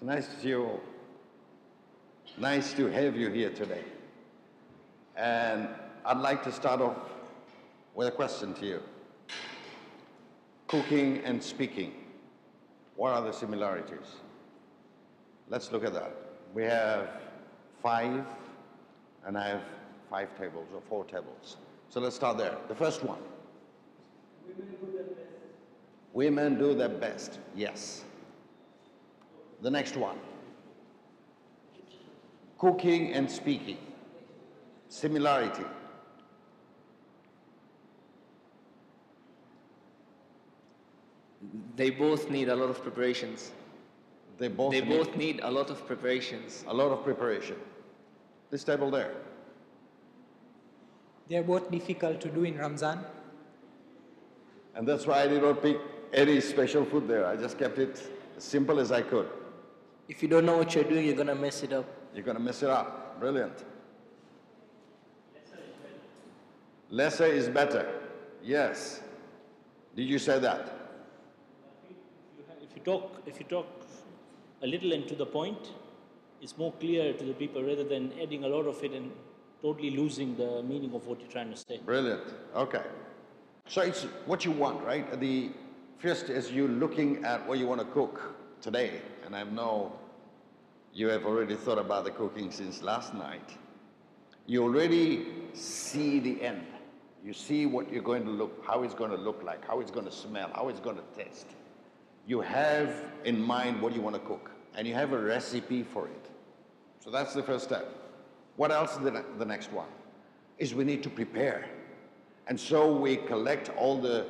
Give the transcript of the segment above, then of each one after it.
Nice to have you here today. And I'd like to start off with a question to you. Cooking and speaking, what are the similarities? Let's look at that. We have 5, and I have 5 tables or 4 tables. So let's start there. The first one. Women do their best. Women do their best, yes. The next one. Cooking and speaking, similarity. They both need a lot of preparations. They both need a lot of preparations. a lot of preparation. This table there. They are both difficult to do in Ramzan. And that's why I did not pick any special food there. I just kept it as simple as I could. If you don't know what you're doing, you're going to mess it up. You're going to mess it up. Brilliant. Lesser is better. Yes. Did you say that? If you talk a little and to the point, it's more clear to the people rather than adding a lot of it and totally losing the meaning of what you're trying to say. Brilliant. Okay. So it's what you want, right? The first is you looking at what you want to cook today, and I know you have already thought about the cooking since last night. You already see the end. You see what you're going to look, how it's going to look like, how it's going to smell, how it's going to taste. You have in mind what you want to cook, and you have a recipe for it. So that's the first step. What else is the next one? Is we need to prepare. And so we collect all the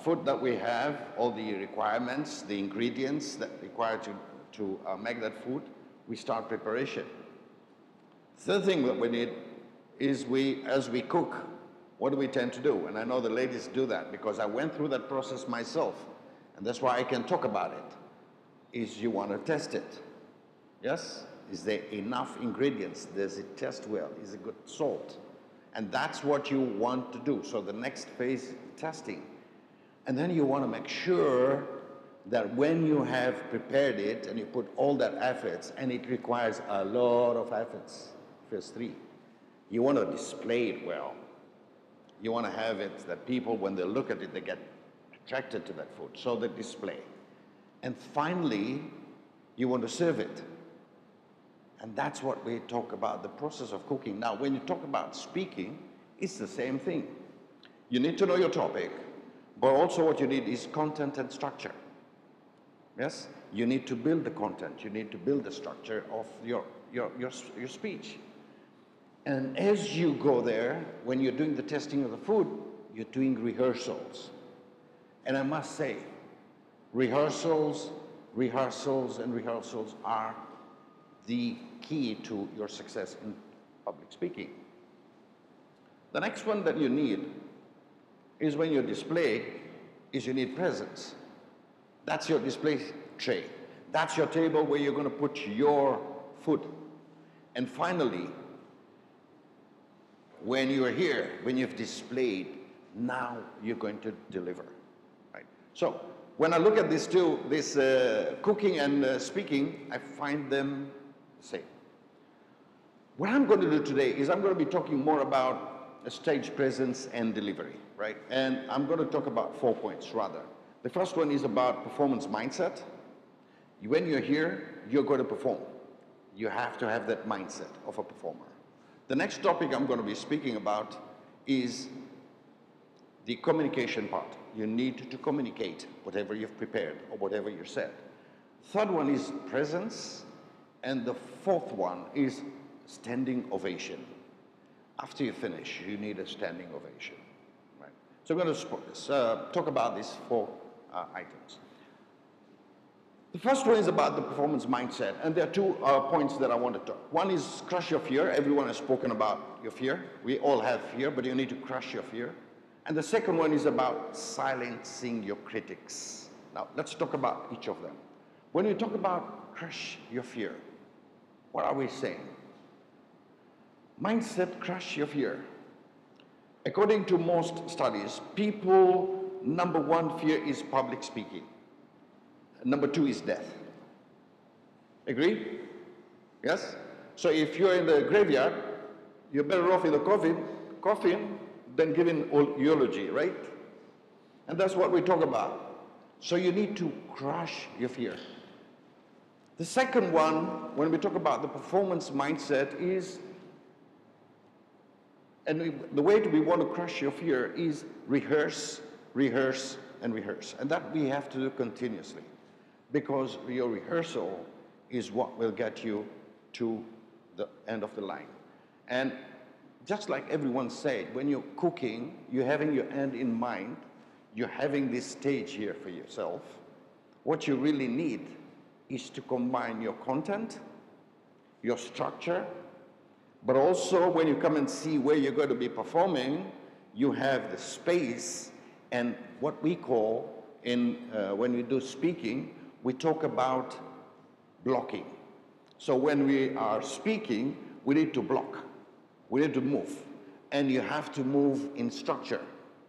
food that we have, all the requirements, the ingredients that require to make that food. We start preparation. Third thing that we need is as we cook, what do we tend to do? And I know the ladies do that because I went through that process myself. And that's why I can talk about it, is you want to test it. Yes? Is there enough ingredients? Does it taste well? Is it good salt? And that's what you want to do. So the next phase is testing. And then you want to make sure that when you have prepared it and you put all that efforts, and it requires a lot of efforts, phase 3, you want to display it well. You want to have it that people, when they look at it, they get attracted to that food. So the display. And finally, you want to serve it. And that's what we talk about, the process of cooking. Now, when you talk about speaking, it's the same thing. You need to know your topic, but also what you need is content and structure. Yes? You need to build the content. You need to build the structure of your speech. And as you go there, when you're doing the testing of the food, you're doing rehearsals. And I must say, rehearsals are the key to your success in public speaking. The next one that you need is when you display, is you need presence. That's your display tray. That's your table where you're going to put your food. And finally, when you're here, when you've displayed, now you're going to deliver. Right? So when I look at these two, cooking and speaking, I find them the same. What I'm going to do today is I'm going to be talking more about stage presence and delivery, right? And I'm going to talk about 4 points rather. The first one is about performance mindset. When you're here, you're going to perform. You have to have that mindset of a performer. The next topic I'm going to be speaking about is the communication part. You need to communicate whatever you've prepared or whatever you said. Third one is presence. And the fourth one is standing ovation. After you finish, you need a standing ovation. Right? So I'm going to talk about these 4 items. The first one is about the performance mindset, and there are 2 points that I want to talk. One is crush your fear. Everyone has spoken about your fear. We all have fear, but you need to crush your fear. And the second one is about silencing your critics. Now, let's talk about each of them. When we talk about crush your fear, what are we saying? Mindset, crush your fear. According to most studies, people, number 1 fear is public speaking. Number 2 is death. Agree? Yes? So if you're in the graveyard, you're better off in the coffin than giving eulogy, right? And that's what we talk about. So you need to crush your fear. The second one, when we talk about the performance mindset, is, and the way we want to crush your fear is rehearse, rehearse, and rehearse. And that we have to do continuously, because your rehearsal is what will get you to the end of the line. And just like everyone said, when you're cooking, you're having your end in mind, you're having this stage here for yourself. What you really need is to combine your content, your structure, but also when you come and see where you're going to be performing, you have the space and what we call, when we do speaking, we talk about blocking. So when we are speaking, we need to block, we need to move, and you have to move in structure.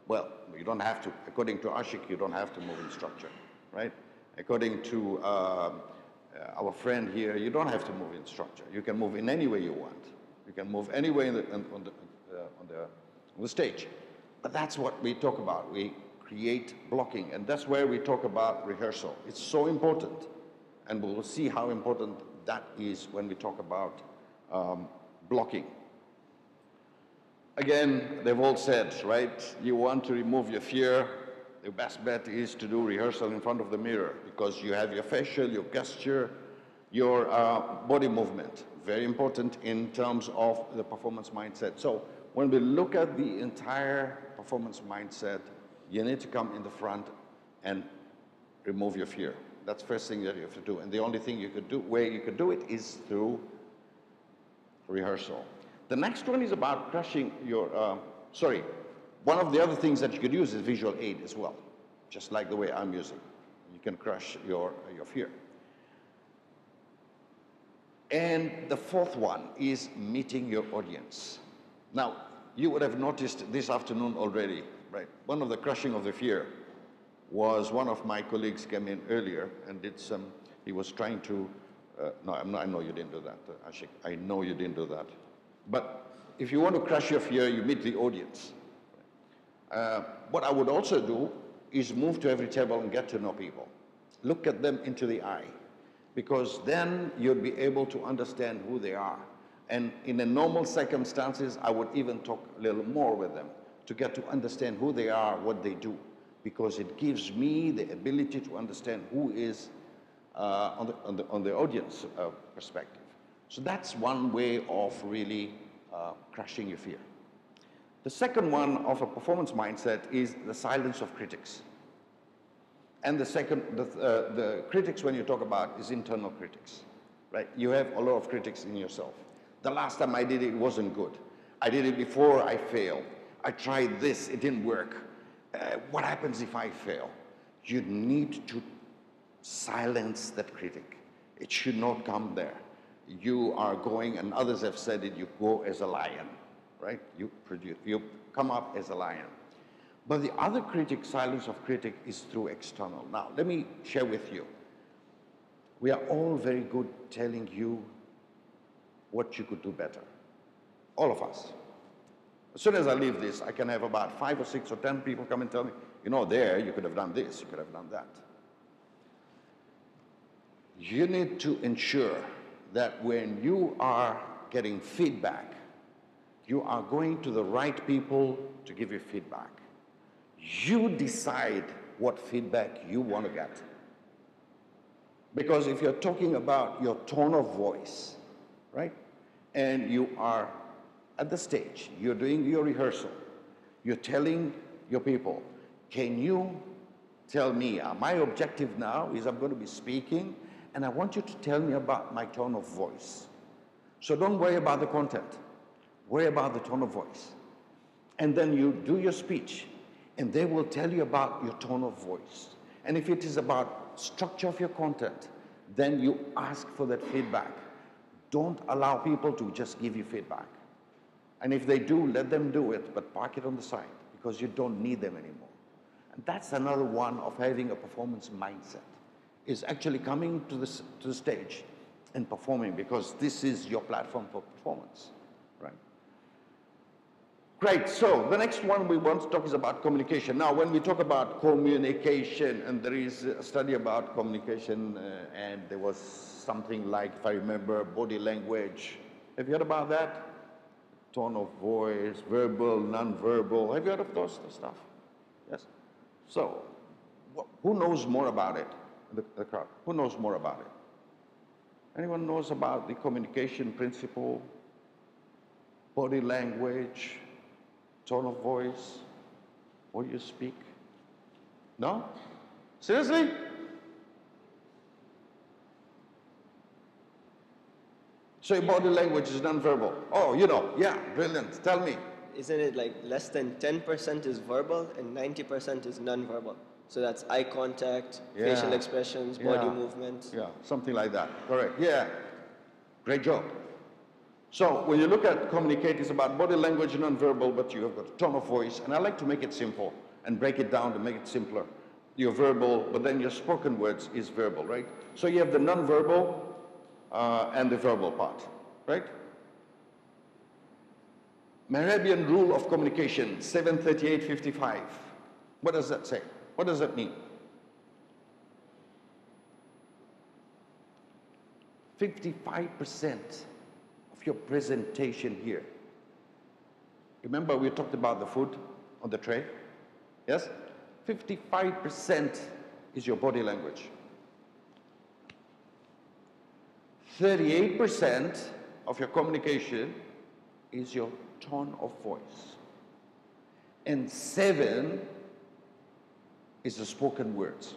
Well, you don't have to. According to Ashik, you don't have to move in structure, right? According to our friend here, you don't have to move in structure. You can move in any way you want. You can move anywhere on the stage. But that's what we talk about. We create blocking, and that's where we talk about rehearsal. It's so important, and we'll see how important that is when we talk about blocking. Again, they've all said, right, you want to remove your fear, the best bet is to do rehearsal in front of the mirror, because you have your facial, your gesture, your body movement. Very important in terms of the performance mindset. So when we look at the entire performance mindset, you need to come in the front and remove your fear. That's the first thing that you have to do. And the only thing you could do, where you could do it, is through rehearsal. The next one is about crushing your, one of the other things that you could use is visual aid as well, just like the way I'm using. You can crush your fear. And the fourth one is meeting your audience. Now, you would have noticed this afternoon already, right? One of the crushing of the fear was one of my colleagues came in earlier and did some, he was trying to, I know you didn't do that, Ashik. I know you didn't do that. But if you want to crush your fear, you meet the audience. What I would also do is move to every table and get to know people. Look at them into the eye, because then you'll be able to understand who they are. And in the normal circumstances, I would even talk a little more with them to get to understand who they are, what they do, because it gives me the ability to understand who is on the audience perspective. So that's one way of really crushing your fear. The second one of a performance mindset is the silence of critics. And the second, the critics when you talk about is internal critics, right? You have a lot of critics in yourself. The last time I did it, it wasn't good. I did it before, I failed. I tried this, it didn't work. What happens if I fail? You need to silence that critic. It should not come there. You are going, and others have said it, you go as a lion, right? You come up as a lion. But the other critic, silence of critic, is through external. Now, let me share with you. We are all very good telling you what you could do better. All of us. As soon as I leave this, I can have about 5 or 6 or 10 people come and tell me, you know, there, you could have done this, you could have done that. You need to ensure that when you are getting feedback, you are going to the right people to give you feedback. You decide what feedback you want to get. Because if you're talking about your tone of voice, right, and you are at the stage, you're doing your rehearsal, you're telling your people, can you tell me, my objective now is I'm going to be speaking, and I want you to tell me about my tone of voice. So don't worry about the content. Worry about the tone of voice. And then you do your speech, and they will tell you about your tone of voice. And if it is about structure of your content, then you ask for that feedback. Don't allow people to just give you feedback. And if they do, let them do it, but park it on the side, because you don't need them anymore. And that's another one of having a performance mindset, is actually coming to the stage in performing, because this is your platform for performance, right? Great, so the next one we want to talk is about communication. Now, when we talk about communication, and there is a study about communication, and there was something like, if I remember, body language. Have you heard about that? Tone of voice, verbal, non-verbal. Have you heard of those stuff? Yes? So, who knows more about it? The crowd. Who knows more about it? Anyone knows about the communication principle, body language, tone of voice, what you speak? No? Seriously? So your body language is non-verbal. Oh, you know, yeah, brilliant. Tell me. Isn't it like less than 10% is verbal and 90% is non-verbal? So that's eye contact, Yeah. facial expressions, body movement. Yeah, something like that. Correct. Yeah. Great job. So when you look at communicate, it's about body language, non-verbal, but you have got a tone of voice. And I like to make it simple and break it down to make it simpler. You're verbal, but then your spoken words is verbal, right? So you have the non-verbal and the verbal part, right? Mehrabian rule of communication, 738.55. What does that say? What does that mean? 55% of your presentation here. Remember we talked about the food on the tray? Yes? 55% is your body language. 38% of your communication is your tone of voice. And 7 is the spoken words.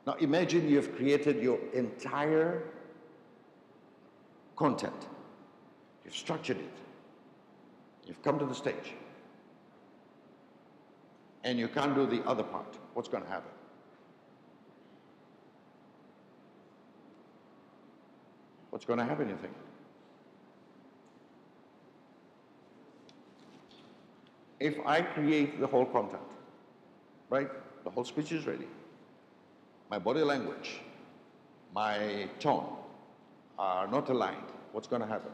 Now imagine you've created your entire content. You've structured it. You've come to the stage. And you can't do the other part. What's going to happen? What's going to happen, you think? If I create the whole content, right? The whole speech is ready. My body language, my tone are not aligned. What's going to happen?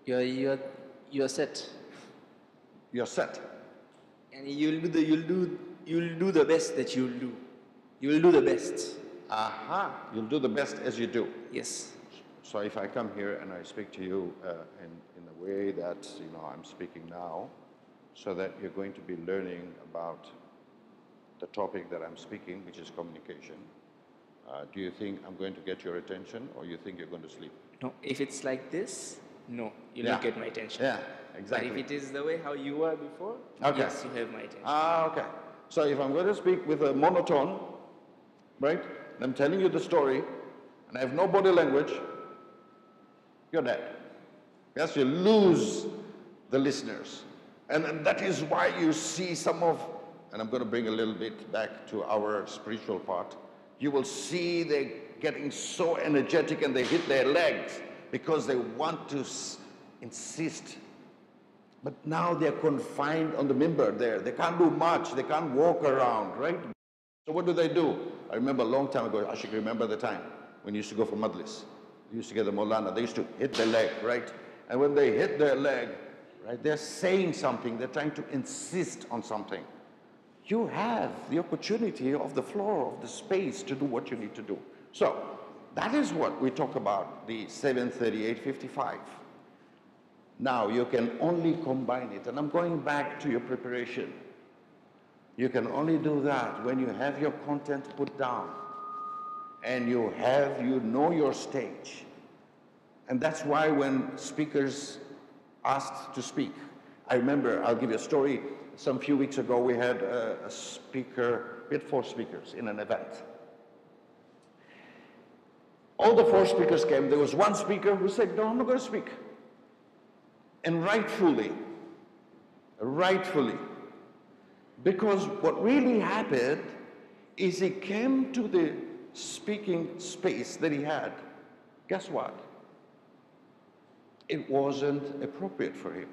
You're set. You're set. And you'll do the best that you'll do. You'll do the best. Aha, you'll do the best as you do. Yes. So if I come here and I speak to you in the way that I'm speaking now, so that you're going to be learning about the topic that I'm speaking, which is communication, do you think I'm going to get your attention, or you think you're going to sleep? No, if it's like this, no, you'll Yeah. not get my attention. Yeah, exactly. But if it is the way how you were before, Okay. yes, you have my attention. Okay. So if I'm going to speak with a monotone, right, and I'm telling you the story, and I have no body language, you're dead. Yes, you lose the listeners. And that is why you see some of, and I'm going to bring a little bit back to our spiritual part, you will see they're getting so energetic and they hit their legs because they want to insist. But now they're confined on the mimbar there. They can't do much. They can't walk around, right? So what do? I remember a long time ago, I should remember the time when you used to go for Madlis. You used to get the Molana. They used to hit their leg, right? And when they hit their leg, right, they're saying something. They're trying to insist on something. You have the opportunity of the floor, of the space to do what you need to do. So that is what we talk about, the 738.55. Now you can only combine it. And I'm going back to your preparation. You can only do that when you have your content put down and you know your stage. And that's why when speakers asked to speak, I remember, I'll give you a story. Some few weeks ago, we had a speaker, we had 4 speakers in an event. All the 4 speakers came. There was one speaker who said, no, I'm not going to speak. And rightfully, because what really happened is he came to the speaking space that he had. Guess what? It wasn't appropriate for him.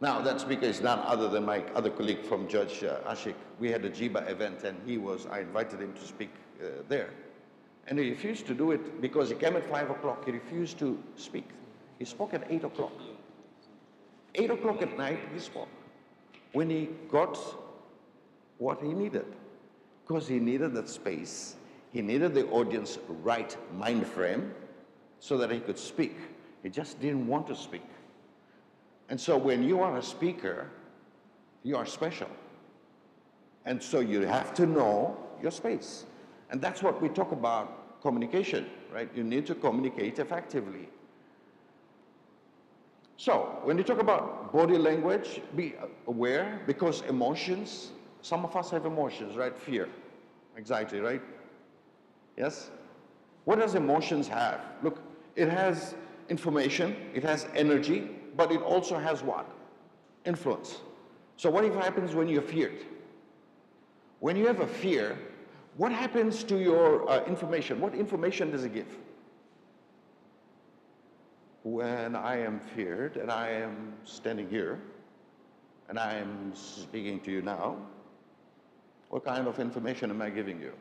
Now, that speaker is none other than my other colleague from Judge Ashik. We had a Jiba event and I invited him to speak there. And he refused to do it because he came at 5 o'clock. He refused to speak. He spoke at 8 o'clock. 8 o'clock at night, he spoke. When he got what he needed. Because he needed that space. He needed the audience right mind frame so that he could speak. He just didn't want to speak. And so when you are a speaker, you are special. And so you have to know your space. And that's what we talk about communication, right? You need to communicate effectively. So when you talk about body language, be aware, because emotions, some of us have emotions, right? Fear, anxiety, right? Yes? What does emotions have? Look, it has information, it has energy, but it also has what? Influence. So what if happens when you're feared? When you have a fear, what happens to your information? What information does it give? When I am feared and I am standing here and I am speaking to you now, what kind of information am I giving you?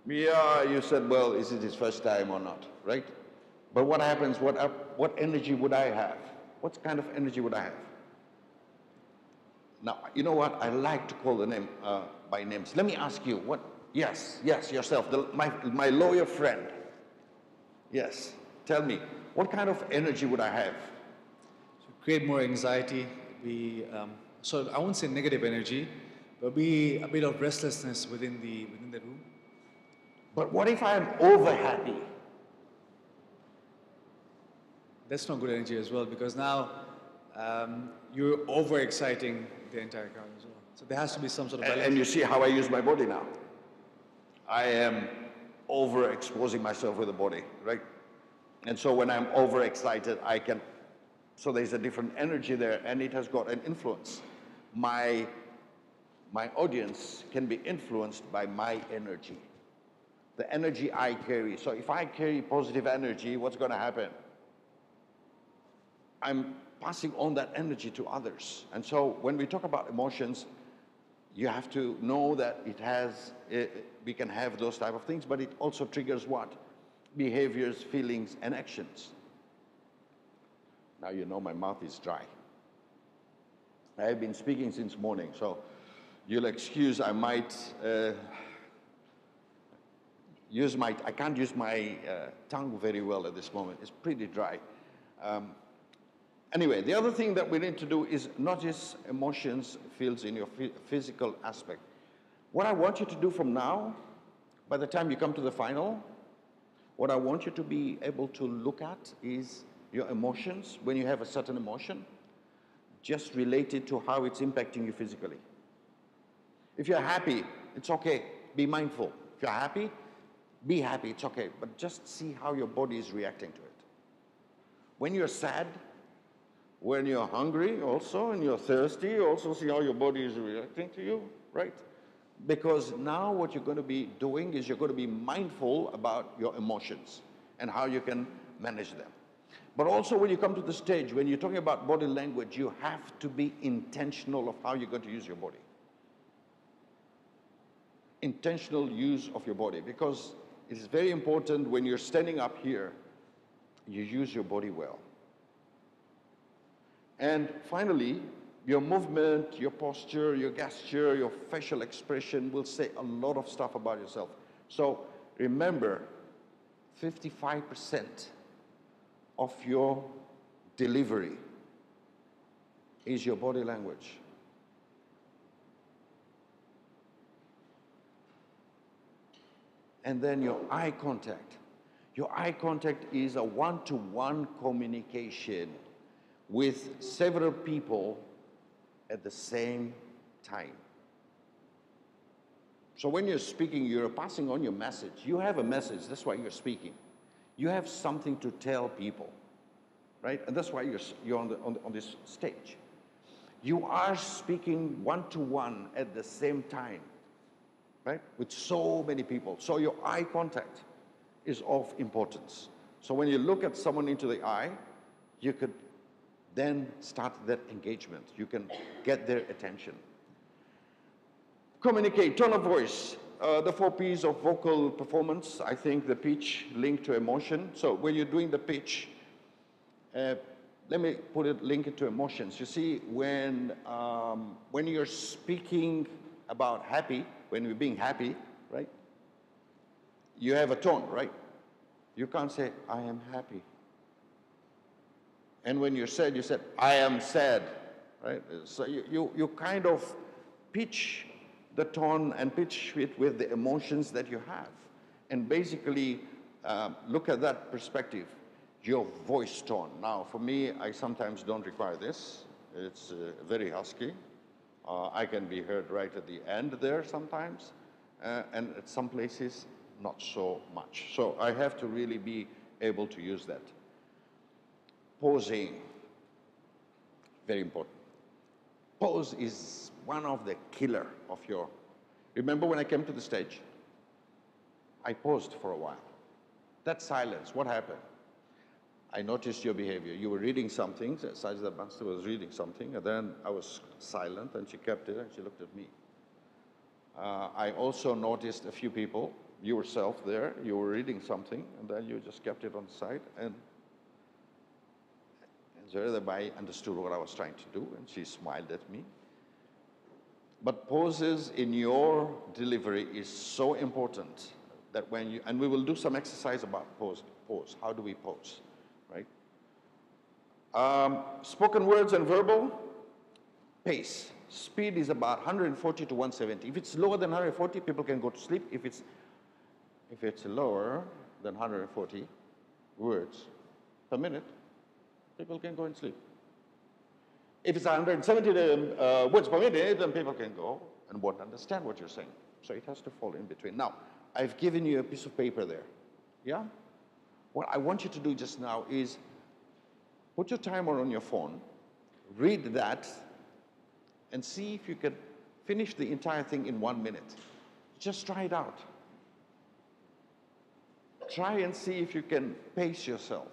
Yeah, you said, well, is it his first time or not, right? But what happens, what energy would I have? What kind of energy would I have? Now, you know what? I like to call the name by names. Let me ask you, what? Yes, yourself, my lawyer friend. Yes, tell me, what kind of energy would I have? So create more anxiety, so I won't say negative energy, but be a bit of restlessness within the room. But what if I am over happy? That's not good energy as well, because now you're over-exciting the entire crowd as well. So there has to be some sort of balance. And you see how I use my body now. I am overexposing myself with the body, right? And so when I'm overexcited, so there's a different energy there, and it has got an influence. My audience can be influenced by my energy. The energy I carry. So if I carry positive energy, what's going to happen? I'm passing on that energy to others. And so when we talk about emotions, you have to know that we can have those type of things, but it also triggers what? Behaviors, feelings, and actions. Now you know my mouth is dry. I have been speaking since morning, so you'll excuse I might I can't use my tongue very well at this moment. It's pretty dry. Anyway, the other thing that we need to do is notice emotions, feels in your physical aspect. What I want you to do from now, by the time you come to the final, what I want you to be able to look at is your emotions. When you have a certain emotion, just relate it to how it's impacting you physically. If you're happy, it's okay. Be mindful. If you're happy, be happy. It's okay. But just see how your body is reacting to it. When you're sad, when you're hungry also, and you're thirsty, also see how your body is reacting to you, right? Because now what you're going to be doing is you're going to be mindful about your emotions and how you can manage them. But also when you come to the stage, when you're talking about body language, you have to be intentional of how you're going to use your body. Intentional use of your body, because it is very important when you're standing up here, you use your body well. And finally, your movement, your posture, your gesture, your facial expression will say a lot of stuff about yourself. So remember, 55% of your delivery is your body language. And then your eye contact. Your eye contact is a one-to-one communication with several people at the same time. So when you're speaking, you're passing on your message. You have a message, that's why you're speaking. You have something to tell people, right? And that's why you're on this stage. You are speaking one-to-one at the same time, right? With so many people. So your eye contact is of importance. So when you look at someone into the eye, you could then start that engagement. You can get their attention. Communicate, tone of voice. the 4 Ps of vocal performance. I think the pitch linked to emotion. So when you're doing the pitch, let me put it linked to emotions. You see, when you're speaking about happy, when you're being happy, right? You have a tone, right? You can't say, I am happy. And when you're sad, you said, I am sad, right? So you kind of pitch the tone and pitch it with the emotions that you have. And basically, look at that perspective, your voice tone. Now, for me, I sometimes don't require this. It's very husky. I can be heard right at the end there sometimes, and at some places, not so much. So I have to really be able to use that. Posing, very important. Pose is one of the killer of your... Remember when I came to the stage? I paused for a while. That silence, what happened? I noticed your behavior. You were reading something, Sajda Banster was reading something, and then I was silent, and she kept it, and she looked at me. I also noticed a few people, you yourself there, you were reading something, and then you just kept it on the side, and Zerdabai understood what I was trying to do, and she smiled at me. But pauses in your delivery is so important that when you, and we will do some exercise about pause. How do we pause, right? Spoken words and verbal, pace. Speed is about 140 to 170. If it's lower than 140, people can go to sleep. If it's lower than 140 words per minute, people can go and sleep. If it's 170 words per minute, then people can go and won't understand what you're saying. So it has to fall in between. Now, I've given you a piece of paper there. Yeah? What I want you to do just now is put your timer on your phone, read that, and see if you can finish the entire thing in 1 minute. Just try it out. Try and see if you can pace yourself.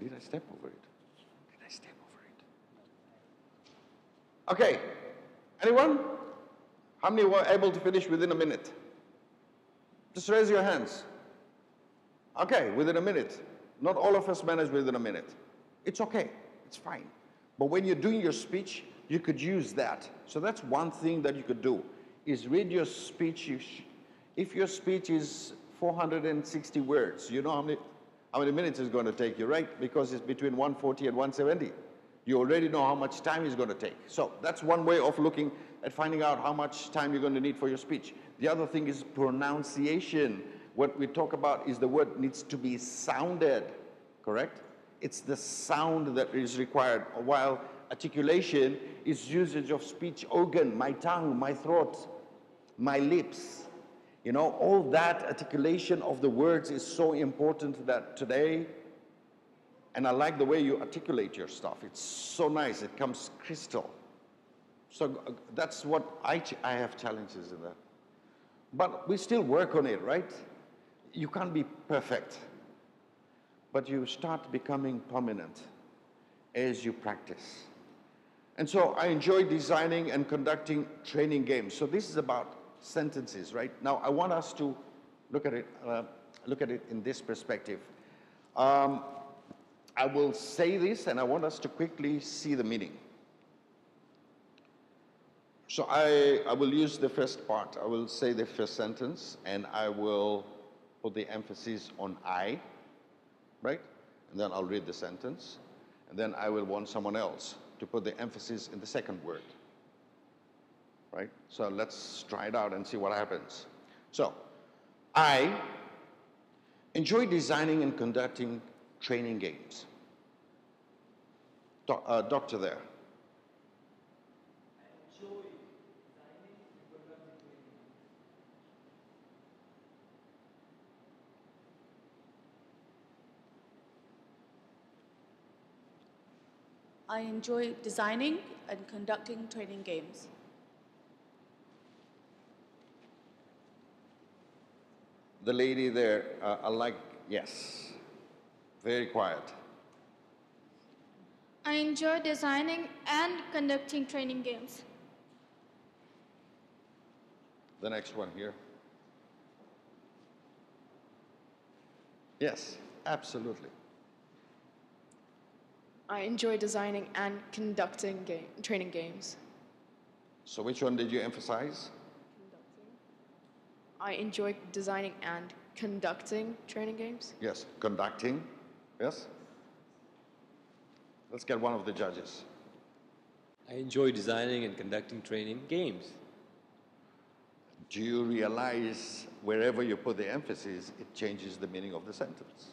Did I step over it? Did I step over it? Okay. Anyone? How many were able to finish within a minute? Just raise your hands. Okay, within a minute. Not all of us manage within a minute. It's okay. It's fine. But when you're doing your speech, you could use that. So that's one thing that you could do, is read your speech. If your speech is 460 words, you know how many minutes it's going to take you, right? Because it's between 140 and 170. You already know how much time it's going to take. So that's one way of looking at finding out how much time you're going to need for your speech. The other thing is pronunciation. What we talk about is the word needs to be sounded, correct? It's the sound that is required, while articulation is usage of speech organ, my tongue, my throat, my lips. You know, all that articulation of the words is so important that today, and I like the way you articulate your stuff. It's so nice. It comes crystal. So that's what I have challenges in that. But we still work on it, right? You can't be perfect. But you start becoming prominent as you practice. And so I enjoy designing and conducting training games. So this is about sentences, right? Now I want us to look at it in this perspective. I will say this, and I want us to quickly see the meaning. So I will use the first part. I will say the first sentence, and I will put the emphasis on I, right? And then I'll read the sentence, and then I will want someone else to put the emphasis in the second word, right? So let's try it out and see what happens. So, I enjoy designing and conducting training games. Doctor there. I enjoy designing and conducting training games. The lady there, I like, yes, very quiet. I enjoy designing and conducting training games. The next one here. Yes, absolutely. I enjoy designing and conducting training games. So which one did you emphasize? I enjoy designing and conducting training games. Yes, conducting. Yes? Let's get one of the judges. I enjoy designing and conducting training games. Do you realize wherever you put the emphasis, it changes the meaning of the sentence?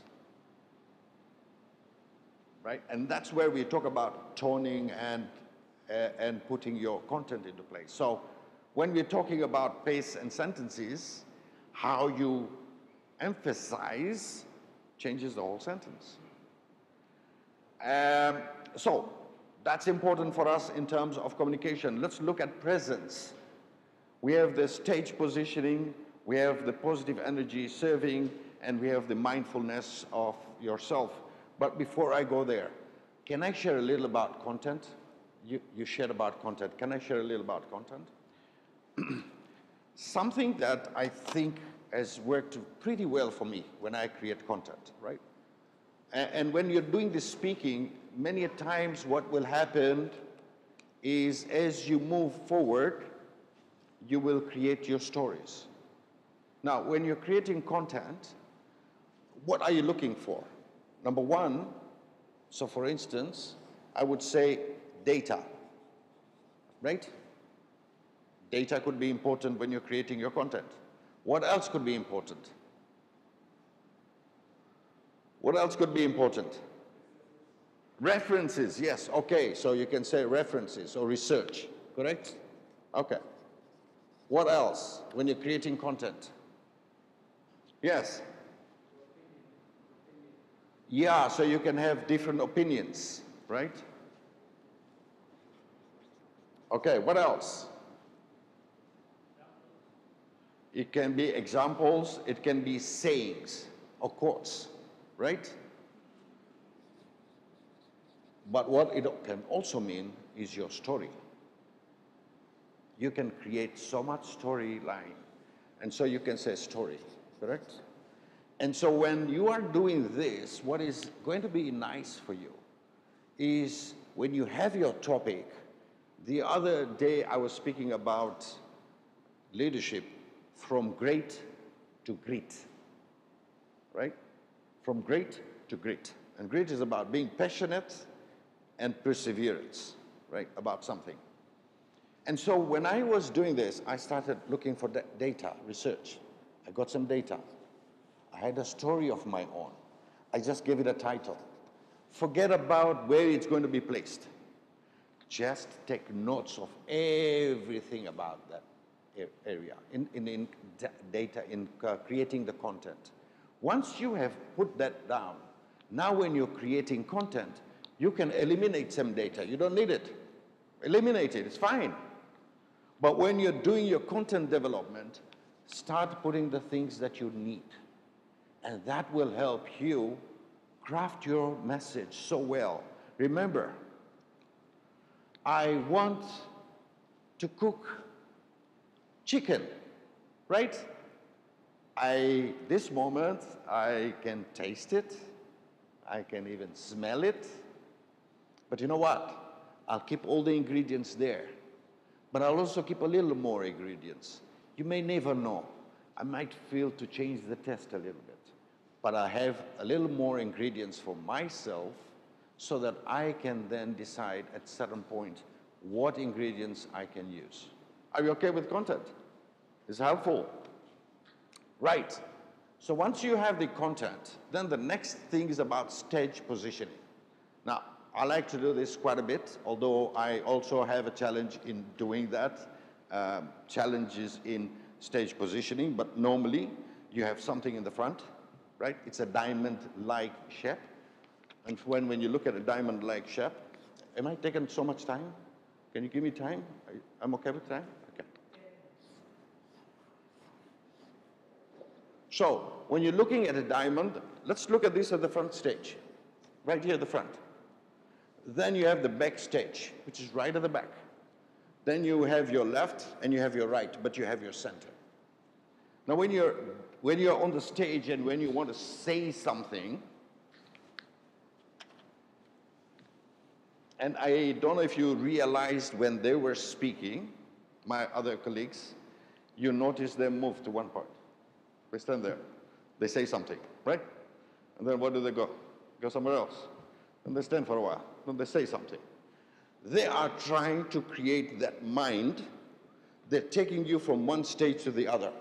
Right? And that's where we talk about toning and putting your content into place. So when we're talking about pace and sentences, how you emphasize changes the whole sentence. So that's important for us in terms of communication. Let's look at presence. We have the stage positioning, we have the positive energy serving, and we have the mindfulness of yourself. But before I go there, can I share a little about content? You shared about content. Can I share a little about content? Something that I think has worked pretty well for me when I create content, right? And when you're doing the speaking, many times what will happen is as you move forward, you will create your stories. Now, when you're creating content, what are you looking for? Number one, so for instance, I would say data, right? Data could be important when you're creating your content. What else could be important? What else could be important? References, yes, okay, so you can say references or research, correct? Okay. What else when you're creating content? Yes. Yeah, so you can have different opinions, right? Okay, what else? It can be examples, it can be sayings or quotes, right? But what it can also mean is your story. You can create so much storyline, and so you can say story, correct? And so when you are doing this, what is going to be nice for you is when you have your topic. The other day I was speaking about leadership from great to grit, right? From great to grit. And grit is about being passionate and perseverance, right, about something. And so when I was doing this, I started looking for data, research. I got some data. I had a story of my own. I just gave it a title. Forget about where it's going to be placed. Just take notes of everything about that area in data, in creating the content. Once you have put that down, now when you're creating content, you can eliminate some data. You don't need it. Eliminate it, it's fine. But when you're doing your content development, start putting the things that you need. And that will help you craft your message so well. Remember, I want to cook chicken, right? This moment, I can taste it. I can even smell it. But you know what? I'll keep all the ingredients there. But I'll also keep a little more ingredients. You may never know. I might feel to change the taste a little bit. But I have a little more ingredients for myself so that I can then decide at a certain point what ingredients I can use. Are you okay with content? Is it helpful? Right. So once you have the content, then the next thing is about stage positioning. Now, I like to do this quite a bit, although I also have a challenge in doing that, challenges in stage positioning, but normally you have something in the front, right? It's a diamond-like shape. And when you look at a diamond-like shape, am I taking so much time? Can you give me time? I'm okay with time? Okay. So, when you're looking at a diamond, let's look at this at the front stage, right here at the front. Then you have the back stage, which is right at the back. Then you have your left and you have your right, but you have your center. Now, when you're on the stage and when you want to say something, and I don't know if you realized when they were speaking, my other colleagues, you notice them move to one part. They stand there. They say something, right? And then where do they go? Go somewhere else. And they stand for a while. Then they say something. They are trying to create that mind. They're taking you from one stage to the other.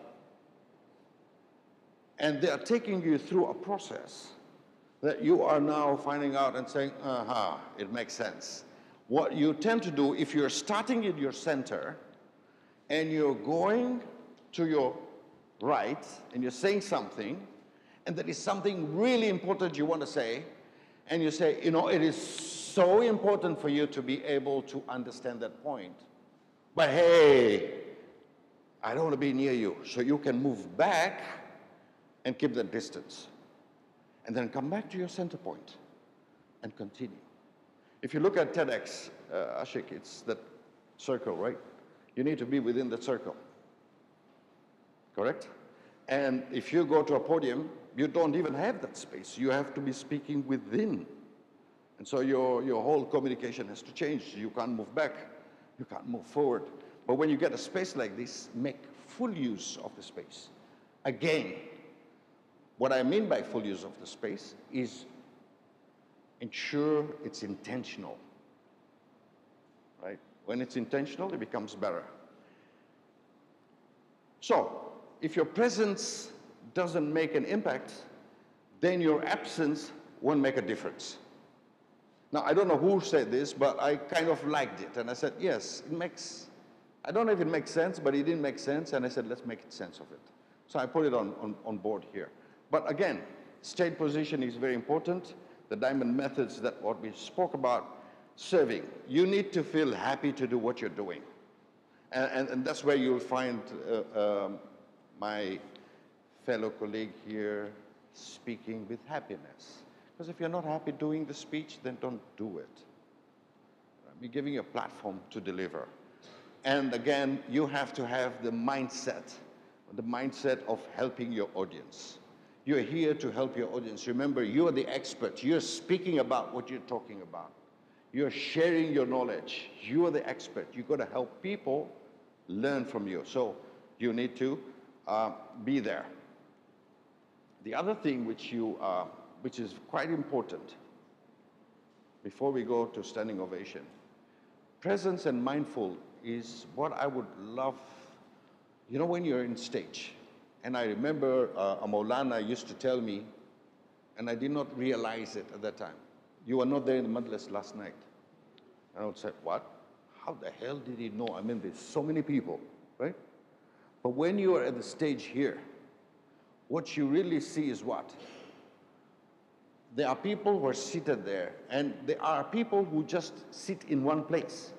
And they are taking you through a process that you are now finding out and saying, aha, it makes sense. What you tend to do, if you're starting in your center and you're going to your right and you're saying something, and that is something really important you want to say, and you say, you know, it is so important for you to be able to understand that point. But hey, I don't want to be near you, so you can move back and keep that distance. And then come back to your center point and continue. If you look at TEDx, Ashik, it's that circle, right? You need to be within that circle, correct? And if you go to a podium, you don't even have that space. You have to be speaking within. And so your whole communication has to change. You can't move back. You can't move forward. But when you get a space like this, make full use of the space. Again, what I mean by full use of the space is ensure it's intentional, right? When it's intentional, it becomes better. So, if your presence doesn't make an impact, then your absence won't make a difference. Now, I don't know who said this, but I kind of liked it. And I said, yes, it makes, I don't know if it makes sense, but it didn't make sense. And I said, let's make sense of it. So I put it on board here. But again, stage position is very important. The diamond methods that what we spoke about, serving. You need to feel happy to do what you're doing. And that's where you'll find my fellow colleague here speaking with happiness. Because if you're not happy doing the speech, then don't do it. We're giving you a platform to deliver. And again, you have to have the mindset of helping your audience. You're here to help your audience. Remember, you're the expert. You're speaking about what you're talking about. You're sharing your knowledge. You are the expert. You've got to help people learn from you. So you need to be there. The other thing which is quite important before we go to standing ovation, presence and mindful is what I would love, you know, when you're in stage. And I remember a Maulana used to tell me, and I did not realize it at that time, you were not there in the Majlis last night. And I would say, what? How the hell did he know? I mean, there's so many people, right? But when you are at the stage here, what you really see is what? There are people who are seated there, and there are people who just sit in one place,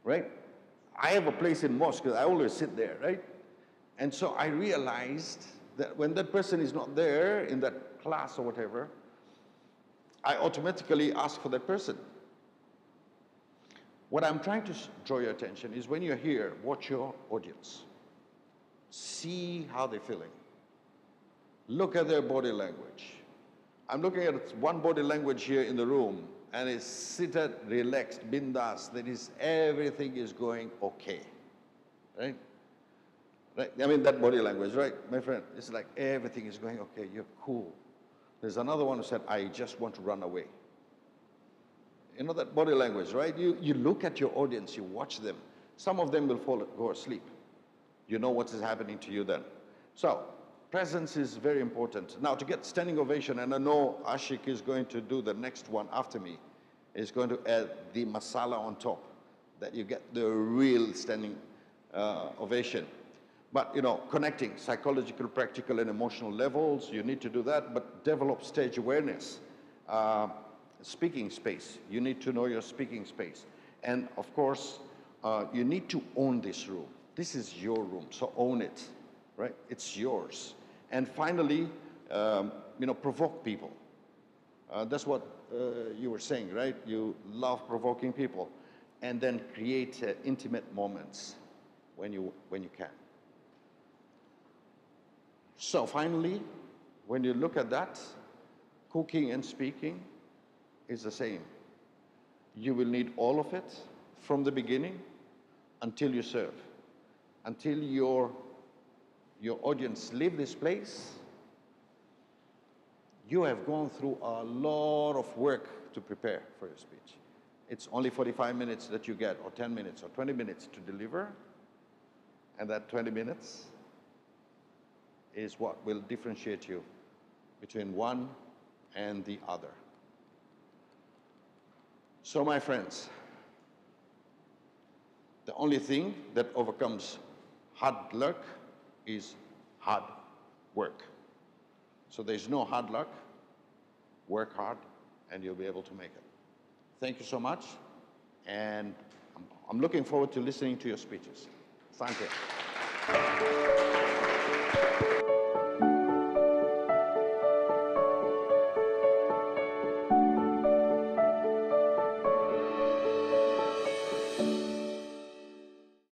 right? I have a place in mosque, I always sit there, right? And so I realized that when that person is not there in that class or whatever, I automatically ask for that person. What I'm trying to draw your attention is when you're here, watch your audience. See how they're feeling. Look at their body language. I'm looking at one body language here in the room, and it's seated, relaxed, bindas. That is, everything is going okay, right? Right? I mean, that body language, right, my friend? It's like everything is going okay, you're cool. There's another one who said, I just want to run away. You know that body language, right? You look at your audience, you watch them. Some of them will go asleep. You know what is happening to you then. So, presence is very important. Now, to get standing ovation, and I know Ashik is going to do the next one after me, is going to add the masala on top, that you get the real standing ovation. But, you know, connecting psychological, practical, and emotional levels, you need to do that, but develop stage awareness. Speaking space, you need to know your speaking space. And, of course, you need to own this room. This is your room, so own it, right? It's yours. And finally, you know, provoke people. That's what you were saying, right? You love provoking people. And then create intimate moments when you can. So finally, when you look at that, cooking and speaking is the same. You will need all of it from the beginning until you serve, until your audience leave this place. You have gone through a lot of work to prepare for your speech. It's only 45 minutes that you get, or 10 minutes, or 20 minutes to deliver, and that 20 minutes is what will differentiate you between one and the other. So, my friends, the only thing that overcomes hard luck is hard work. So there's no hard luck. Work hard, and you'll be able to make it. Thank you so much, and I'm looking forward to listening to your speeches. Thank you.